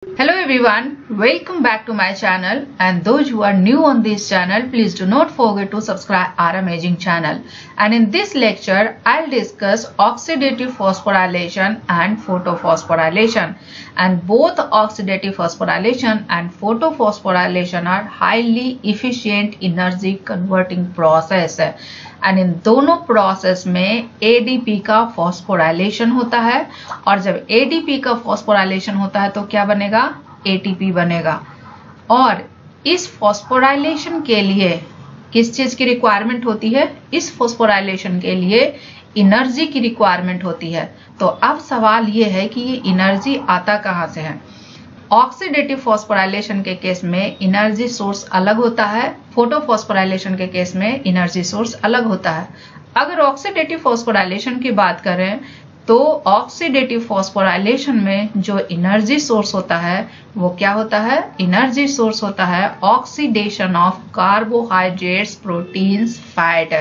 Hello everyone, welcome back to my channel, and those who are new on this channel, please do not forget to subscribe our amazing channel. And in this lecture, I'll discuss oxidative phosphorylation and photophosphorylation. And both oxidative phosphorylation and photophosphorylation are highly efficient energy converting process. And in दोनों process में ADP का phosphorylation होता है, और जब ADP का phosphorylation होता है तो क्या बनेगा, एटीपी बनेगा। और इस फॉस्फोराइलेशन के लिए किस चीज की रिक्वायरमेंट होती है, इस फॉस्फोराइलेशन के लिए एनर्जी की रिक्वायरमेंट होती है। तो अब सवाल ये है कि ये एनर्जी आता कहाँ से है। ऑक्सीडेटिव फॉस्फोराइलेशन के केस में एनर्जी सोर्स अलग होता है, फोटोफॉस्फोराइलेशन के केस में एनर्जी सोर्स अलग होता है। अगर ऑक्सीडेटिव फॉस्फोराइलेशन की बात करें तो ऑक्सीडेटिव फॉस्फोराइलेशन में जो एनर्जी सोर्स होता है वो क्या होता है, एनर्जी सोर्स होता है oxidation of carbohydrates, proteins, fat.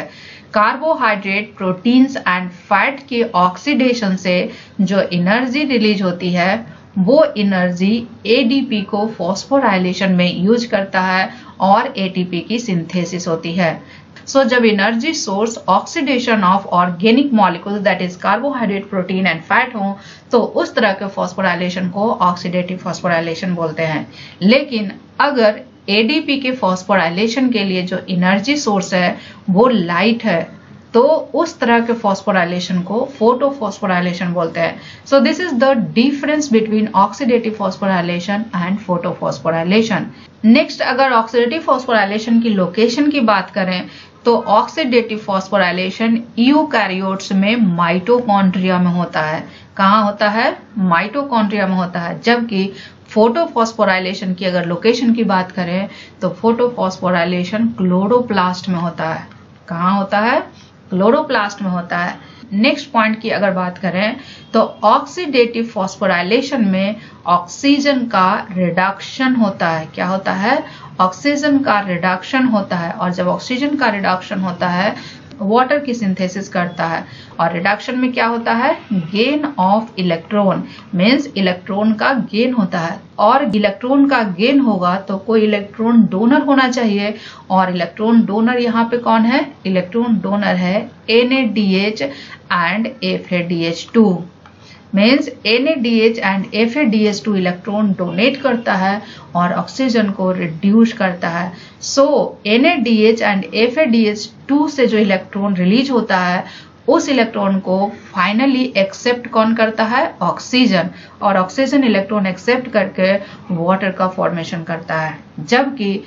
Carbohydrate, proteins and fat के ऑक्सीडेशन से जो एनर्जी रिलीज होती है वो एनर्जी एडीपी को फॉस्फोराइलेशन में यूज करता है और एटीपी की सिंथेसिस होती है। सो जब energy source oxidation of organic molecule that is carbohydrate, protein and fat हो तो उस तरह के फॉस्फोराइलेशन को ऑक्सीडेटिव फॉस्फोराइलेशन बोलते हैं। लेकिन अगर एडीपी के फॉस्फोराइलेशन के लिए जो एनर्जी सोर्स है वो लाइट है तो उस तरह के फॉस्फोराइलेशन को फोटोफॉस्फोराइलेशन बोलते हैं। So this is the difference between oxidative phosphorylation and photophosphorylation. Next, अगर ऑक्सीडेटिव फॉस्फोराइलेशन की लोकेशन की बात करें तो ऑक्सीडेटिव फॉस्फोराइलेशन यूकैरियोट्स में माइटोकॉन्ड्रिया में होता है। कहाँ होता है, माइटोकॉन्ड्रिया में होता है। जबकि फोटोफॉस्फोराइलेशन की अगर लोकेशन की बात करें तो फोटोफॉस्फोराइलेशन क्लोरोप्लास्ट में होता है। कहाँ होता है, क्लोरोप्लास्ट में होता है। नेक्स्ट पॉइंट की अगर बात करें तो ऑक्सीडेटिव फॉस्फोराइलेशन में ऑक्सीजन का रिडक्शन होता है। क्या होता है, ऑक्सीजन का रिडक्शन होता है। और जब ऑक्सीजन का रिडक्शन होता है वाटर की सिंथेसिस करता है, और रिडक्शन में क्या होता है, gain of electron, means electron का गेन होता है। और इलेक्ट्रॉन का गेन होगा तो कोई इलेक्ट्रॉन डोनर होना चाहिए, और इलेक्ट्रॉन डोनर यहाँ पे कौन है, इलेक्ट्रॉन डोनर है NADH and FADH2। Means NADH and FADH2 electron donate करता है और ऑक्सीजन को रिड्यूस करता है। सो NADH एंड FADH2 से जो इलेक्ट्रॉन रिलीज होता है उस इलेक्ट्रॉन को फाइनली एक्सेप्ट कौन करता है, ऑक्सीजन। और ऑक्सीजन इलेक्ट्रॉन एक्सेप्ट करके वाटर का फॉर्मेशन करता है। जबकि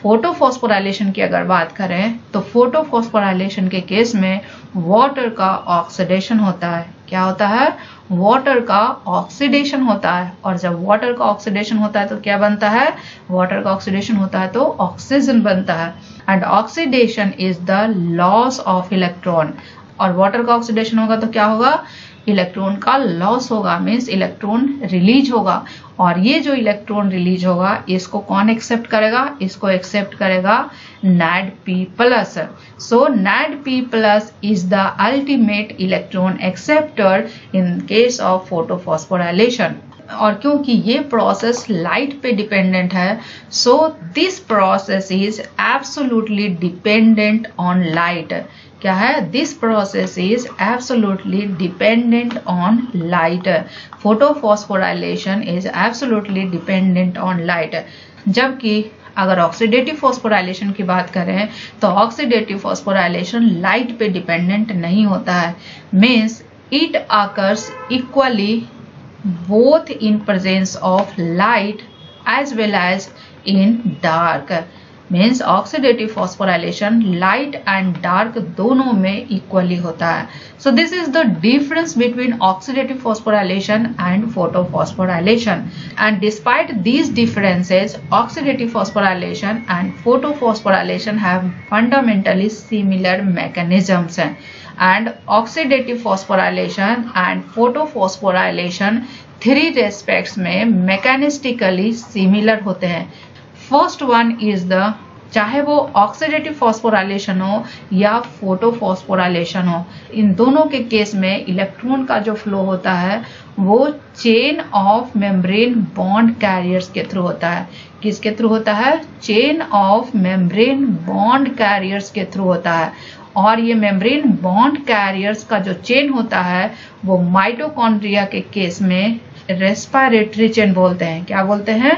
फोटोफॉस्फोराइलेशन की अगर बात करें तो फोटोफॉस्फोराइलेशन के केस में वाटर का ऑक्सीडेशन होता है। क्या होता है, वाटर का ऑक्सीडेशन होता है। और जब वाटर का ऑक्सीडेशन होता है तो क्या बनता है, वाटर का ऑक्सीडेशन होता है तो ऑक्सीजन बनता है। And oxidation is the loss of electron. और वाटर का ऑक्सीडेशन होगा तो क्या होगा, इलेक्ट्रॉन का लॉस होगा, मीन्स इलेक्ट्रॉन रिलीज होगा। और ये जो इलेक्ट्रॉन रिलीज होगा इसको कौन एक्सेप्ट करेगा, इसको एक्सेप्ट करेगा NADP+। So NADP+ is the ultimate electron acceptor in case of photophosphorylation. और क्योंकि ये प्रोसेस लाइट पे डिपेंडेंट है, so this process is absolutely dependent on light. क्या है, this process is absolutely dependent on light. Photophosphorylation is absolutely dependent on light. जबकि अगर oxidative phosphorylation की बात करें तो ऑक्सीडेटिव फॉस्फोराइलेशन लाइट पे डिपेंडेंट नहीं होता है। Means it occurs equally both in presence of light as well as in dark। Means oxidative phosphorylation light and dark दोनों में इक्वली होता है। So this is the difference between oxidative phosphorylation and photophosphorylation. And despite these differences, oxidative phosphorylation and photophosphorylation have fundamentally similar mechanisms। And oxidative phosphorylation and photophosphorylation 3 respects में mechanistically similar होते हैं। First one is the चाहे वो oxidative phosphorylation हो या photophosphorylation हो। इन दोनों के केस में इलेक्ट्रॉन का जो फ्लो होता है वो chain of membrane bond carriers के थ्रू होता है। किसके थ्रू होता है? Chain of membrane bond carriers के थ्रू होता है। और ये मेम्ब्रेन बॉन्ड कैरियर्स का जो चेन होता है वो माइटोकॉन्ड्रिया के केस में रेस्पिरेटरी चेन बोलते हैं। क्या बोलते हैं?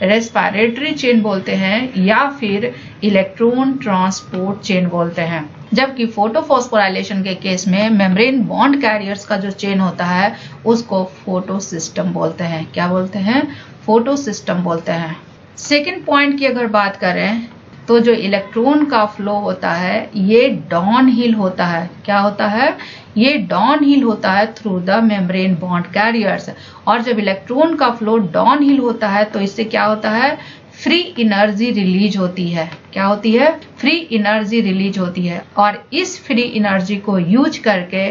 रेस्पिरेटरी चेन बोलते हैं या फिर इलेक्ट्रॉन ट्रांसपोर्ट चेन बोलते हैं। जबकि फोटोफॉस्फोराइलेशन के केस में मेम्ब्रेन बॉन्ड कैरियर्स का जो चेन होता है उसको फोटो सिस्टम बोलते हैं। क्या बोलते हैं? फोटो सिस्टम बोलते हैं। सेकेंड पॉइंट की अगर बात करें तो जो इलेक्ट्रॉन का फ्लो होता है ये डाउन हिल होता है। क्या होता है? ये डाउन हिल होता है through the membrane bond carriers. और जब इलेक्ट्रॉन का फ्लो डाउन हिल होता है तो इससे क्या होता है? फ्री एनर्जी रिलीज होती है। क्या होती है? फ्री एनर्जी रिलीज होती है। और इस फ्री एनर्जी को यूज करके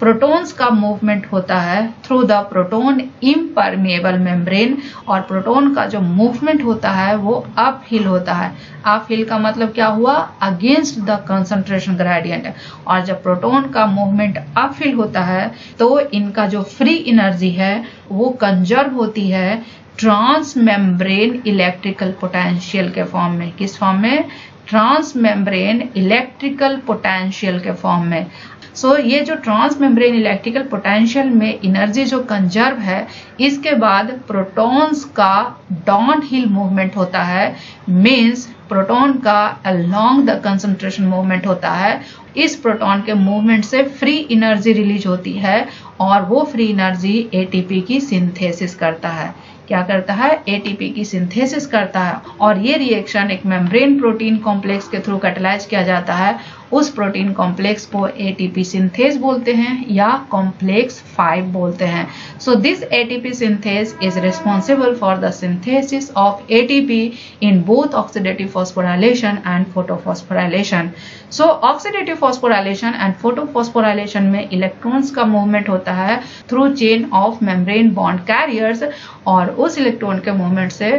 प्रोटॉन्स का मूवमेंट होता है through the proton impermeable membrane. और प्रोटॉन का जो मूवमेंट होता है वो अप हिल होता है। अप हिल का मतलब क्या हुआ? Against the concentration gradient. और जब प्रोटॉन का मूवमेंट अप हिल होता है तो इनका जो फ्री एनर्जी है वो कंजर्व होती है ट्रांस मेम्ब्रेन इलेक्ट्रिकल पोटेंशियल के फॉर्म में। किस फॉर्म में? ट्रांस मेम्ब्रेन इलेक्ट्रिकल पोटेंशियल के फॉर्म में। सो ये जो ट्रांस मेम्ब्रेन इलेक्ट्रिकल पोटेंशियल में एनर्जी जो कंजर्व है इसके बाद प्रोटॉन्स का डाउन हिल मूवमेंट होता है। मीन्स प्रोटॉन का अलोंग द कंसंट्रेशन मूवमेंट होता है। इस प्रोटॉन के मूवमेंट से फ्री एनर्जी रिलीज होती है और वो फ्री एनर्जी एटीपी की सिंथेसिस करता है। क्या करता है? एटीपी की सिंथेसिस करता है। और ये रिएक्शन एक मेम्ब्रेन प्रोटीन कॉम्प्लेक्स के थ्रू कैटलाइज किया जाता है। उस प्रोटीन कॉम्प्लेक्स को एटीपी सिंथेस बोलते हैं या कॉम्प्लेक्स 5 बोलते हैं। So this ATP synthase is responsible for the synthesis of ATP in both oxidative phosphorylation and photophosphorylation. So oxidative phosphorylation and photophosphorylation में इलेक्ट्रॉन्स का मूवमेंट होता है through chain of membrane bond carriers. और उस electron के movement से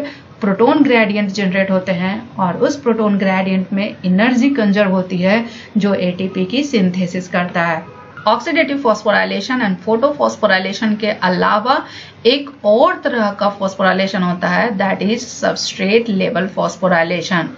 proton gradient generate होते हैं और उस प्रोटॉन ग्रेडियंट में एनर्जी कंजर्व होती है जो एटीपी की सिंथेसिस करता है। ऑक्सीडेटिव फॉस्फोराइलेशन एंड फोटोफॉस्फोराइलेशन के अलावा एक और तरह का फॉस्फोराइलेशन होता है that is substrate level phosphorylation.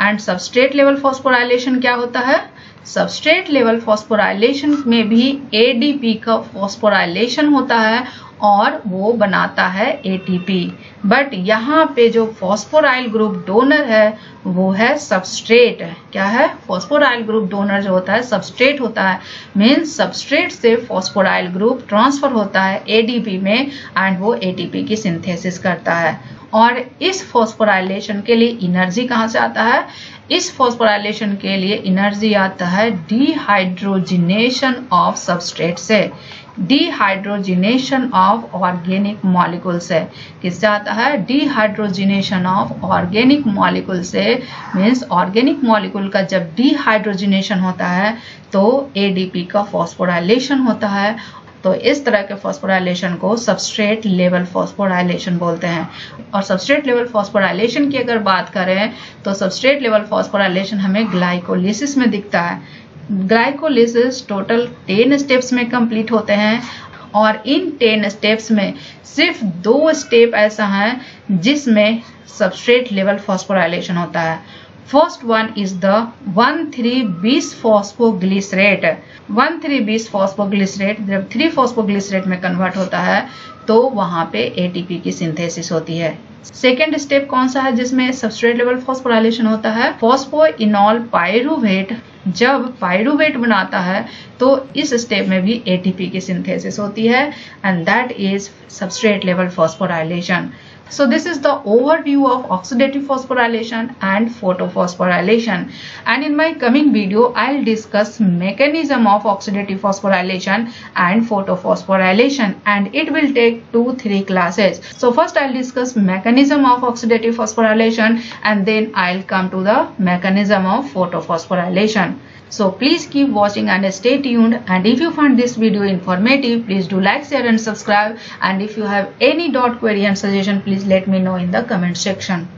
And substrate level phosphorylation क्या होता है? सबस्ट्रेट लेवल फॉस्फोराइलेशन में भी एडीपी का फॉस्फोराइलेशन होता है और वो बनाता है एटीपी। बट यहाँ पे जो फॉस्फोराइल ग्रुप डोनर है वो है सबस्ट्रेट। क्या है? फॉस्फोराइल ग्रुप डोनर जो होता है सबस्ट्रेट होता है। मीन्स सबस्ट्रेट से फॉस्फोराइल ग्रुप ट्रांसफर होता है एडीपी में एंड वो एटीपी की सिंथेसिस करता है। और इस फॉस्फोराइलेशन के लिए एनर्जी कहाँ से आता है? इस फॉस्फोराइलेशन के लिए एनर्जी आता है डिहाइड्रोजिनेशन ऑफ सबस्ट्रेट से। डिहाइड्रोजिनेशन ऑफ ऑर्गेनिक मॉलिक्यूल से। किससे आता है? डिहाइड्रोजिनेशन ऑफ ऑर्गेनिक मॉलिक्यूल से। मीन्स ऑर्गेनिक मॉलिक्यूल का जब डिहाइड्रोजिनेशन होता है तो एडीपी का फॉस्फोराइलेशन होता है। तो इस तरह के फॉस्फोराइलेशन को सबस्ट्रेट लेवल फॉस्फोराइलेशन बोलते हैं। और सबस्ट्रेट लेवल फॉस्फोराइलेशन की अगर बात करें तो सबस्ट्रेट लेवल फॉस्फोराइलेशन हमें ग्लाइकोलिसिस में दिखता है। ग्लाइकोलिसिस टोटल 10 स्टेप्स में कंप्लीट होते हैं और इन 10 स्टेप्स में सिर्फ 2 स्टेप ऐसा है जिसमें सबस्ट्रेट लेवल फॉस्फोराइलेशन होता है। First one is the 1,3-bis phosphoglycerate. 1,3-bis phosphoglycerate जब 3-फॉस्फोग्लिसरेट में कन्वर्ट होता है तो वहां पे एटीपी की सिंथेसिस होती है। सेकेंड स्टेप कौन सा है जिसमें सबस्ट्रेट लेवल फॉस्फोराइलेशन होता है? फॉस्फोइनॉल पाइरूवेट जब पाइरूवेट बनाता है तो इस स्टेप में भी एटीपी की सिंथेसिस होती है and that is substrate level phosphorylation. So this is the overview of oxidative phosphorylation and photophosphorylation. And in my coming video, I'll discuss mechanism of oxidative phosphorylation and photophosphorylation, and it will take 2-3 classes. So first I'll discuss mechanism of oxidative phosphorylation and then I'll come to the mechanism of photophosphorylation. So please keep watching and stay tuned, and if you find this video informative, please do like, share and subscribe, and if you have any doubt, query and suggestion, please let me know in the comment section.